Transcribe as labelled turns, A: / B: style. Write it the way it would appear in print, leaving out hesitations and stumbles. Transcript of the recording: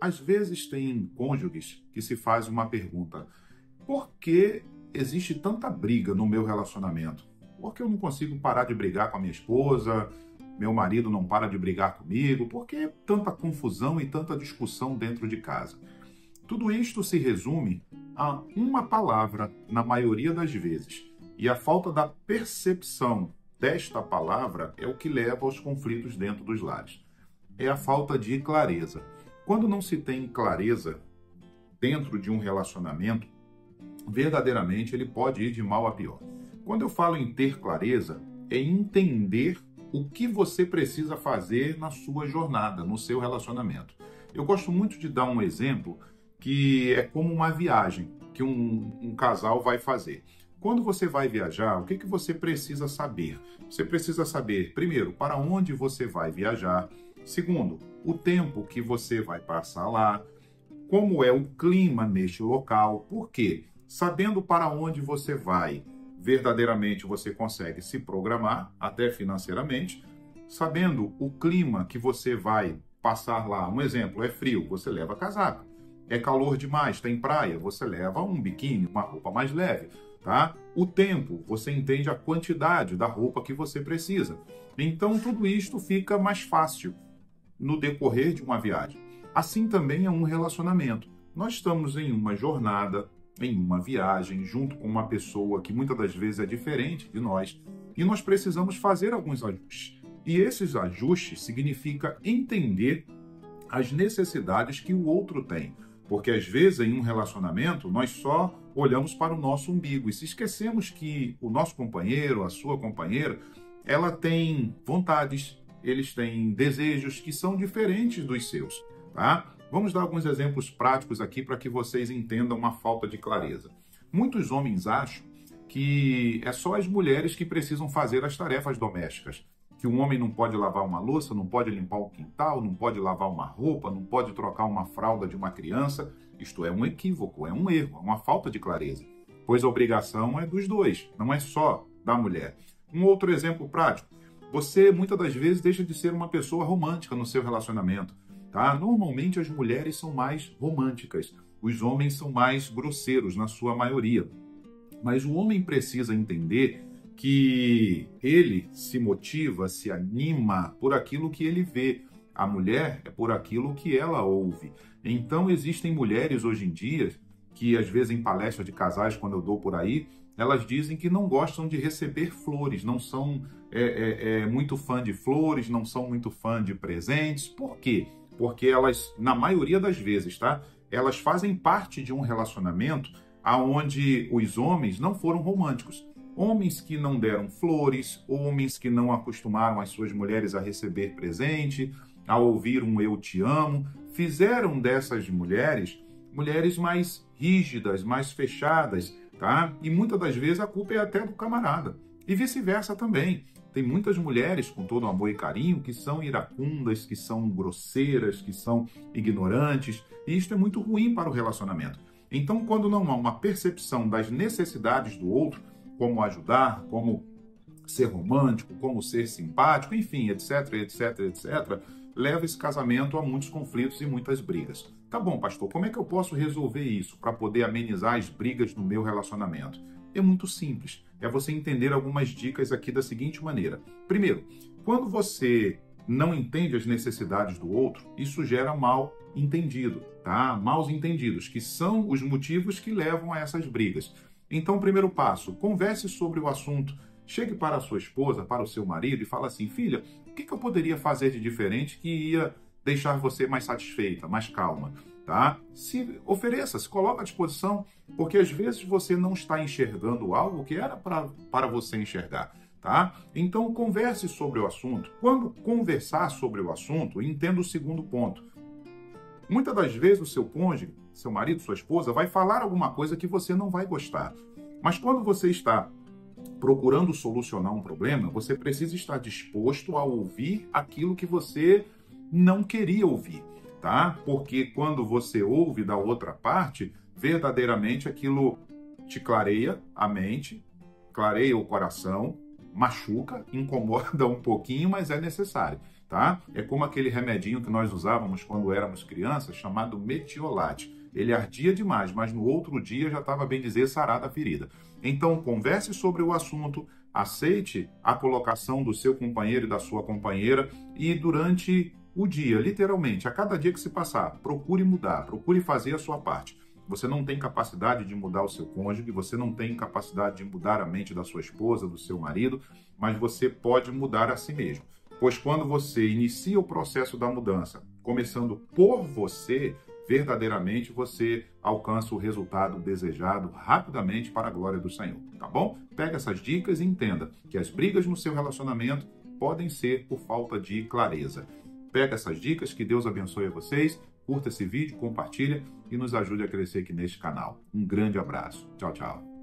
A: Às vezes tem cônjuges que se fazem uma pergunta: por que existe tanta briga no meu relacionamento? Por que eu não consigo parar de brigar com a minha esposa? Meu marido não para de brigar comigo? Por que tanta confusão e tanta discussão dentro de casa? Tudo isto se resume a uma palavra, na maioria das vezes. E a falta da percepção desta palavra é o que leva aos conflitos dentro dos lares. É a falta de clareza. Quando não se tem clareza dentro de um relacionamento, verdadeiramente ele pode ir de mal a pior. Quando eu falo em ter clareza, é entender o que você precisa fazer na sua jornada, no seu relacionamento. Eu gosto muito de dar um exemplo que é como uma viagem que um casal vai fazer. Quando você vai viajar, o que você precisa saber? Você precisa saber, primeiro, para onde você vai viajar. Segundo, o tempo que você vai passar lá. Como é o clima neste local. Por quê? Sabendo para onde você vai, verdadeiramente você consegue se programar, até financeiramente. Sabendo o clima que você vai passar lá. Um exemplo, é frio, você leva casaco. É calor demais, tem praia, você leva um biquíni, uma roupa mais leve. Tá? O tempo, você entende a quantidade da roupa que você precisa. Então, tudo isto fica mais fácil no decorrer de uma viagem. Assim também é um relacionamento. Nós estamos em uma jornada, em uma viagem, junto com uma pessoa que muitas das vezes é diferente de nós, e nós precisamos fazer alguns ajustes. E esses ajustes significa entender as necessidades que o outro tem. Porque às vezes em um relacionamento nós só olhamos para o nosso umbigo e se esquecemos que o nosso companheiro, a sua companheira, ela tem vontades, eles têm desejos que são diferentes dos seus, tá? Vamos dar alguns exemplos práticos aqui para que vocês entendam uma falta de clareza. Muitos homens acham que é só as mulheres que precisam fazer as tarefas domésticas. Que um homem não pode lavar uma louça, não pode limpar um quintal, não pode lavar uma roupa, não pode trocar uma fralda de uma criança. Isto é um equívoco, é um erro, é uma falta de clareza. Pois a obrigação é dos dois, não é só da mulher. Um outro exemplo prático. Você, muitas das vezes, deixa de ser uma pessoa romântica no seu relacionamento. Tá? Normalmente, as mulheres são mais românticas. Os homens são mais grosseiros, na sua maioria. Mas o homem precisa entender que ele se motiva, se anima por aquilo que ele vê. A mulher é por aquilo que ela ouve. Então, existem mulheres hoje em dia que, às vezes, em palestras de casais, quando eu dou por aí, elas dizem que não gostam de receber flores, não são muito fã de flores, não são muito fã de presentes. Por quê? Porque elas, na maioria das vezes, tá? Elas fazem parte de um relacionamento onde os homens não foram românticos. Homens que não deram flores, homens que não acostumaram as suas mulheres a receber presente, a ouvir um eu te amo, fizeram dessas mulheres mais rígidas, mais fechadas, tá? E muitas das vezes a culpa é até do camarada. E vice-versa também. Tem muitas mulheres, com todo amor e carinho, que são iracundas, que são grosseiras, que são ignorantes, e isso é muito ruim para o relacionamento. Então, quando não há uma percepção das necessidades do outro, como ajudar, como ser romântico, como ser simpático, enfim, etc, etc, etc, leva esse casamento a muitos conflitos e muitas brigas. Tá bom, pastor, como é que eu posso resolver isso para poder amenizar as brigas no meu relacionamento? É muito simples. É você entender algumas dicas aqui da seguinte maneira. Primeiro, quando você não entende as necessidades do outro, isso gera mal entendido, tá? Maus entendidos, que são os motivos que levam a essas brigas. Então, primeiro passo, converse sobre o assunto. Chegue para a sua esposa, para o seu marido e fala assim: filha, o que eu poderia fazer de diferente que ia deixar você mais satisfeita, mais calma? Tá? Se ofereça, se coloque à disposição, porque às vezes você não está enxergando algo que era para você enxergar. Tá? Então, converse sobre o assunto. Quando conversar sobre o assunto, entenda o segundo ponto. Muitas das vezes o seu cônjuge, seu marido, sua esposa, vai falar alguma coisa que você não vai gostar. Mas quando você está procurando solucionar um problema, você precisa estar disposto a ouvir aquilo que você não queria ouvir, tá? Porque quando você ouve da outra parte, verdadeiramente aquilo te clareia a mente, clareia o coração, machuca, incomoda um pouquinho, mas é necessário. tá? É como aquele remedinho que nós usávamos quando éramos crianças, chamado metiolate. Ele ardia demais, mas no outro dia já estava, bem dizer, sarada a ferida. Então, converse sobre o assunto, aceite a colocação do seu companheiro e da sua companheira e durante o dia, literalmente, a cada dia que se passar, procure mudar, procure fazer a sua parte. Você não tem capacidade de mudar o seu cônjuge, você não tem capacidade de mudar a mente da sua esposa, do seu marido, mas você pode mudar a si mesmo. Pois quando você inicia o processo da mudança, começando por você, verdadeiramente você alcança o resultado desejado rapidamente para a glória do Senhor, tá bom? Pega essas dicas e entenda que as brigas no seu relacionamento podem ser por falta de clareza. Pega essas dicas, que Deus abençoe a vocês, curta esse vídeo, compartilha e nos ajude a crescer aqui neste canal. Um grande abraço. Tchau, tchau.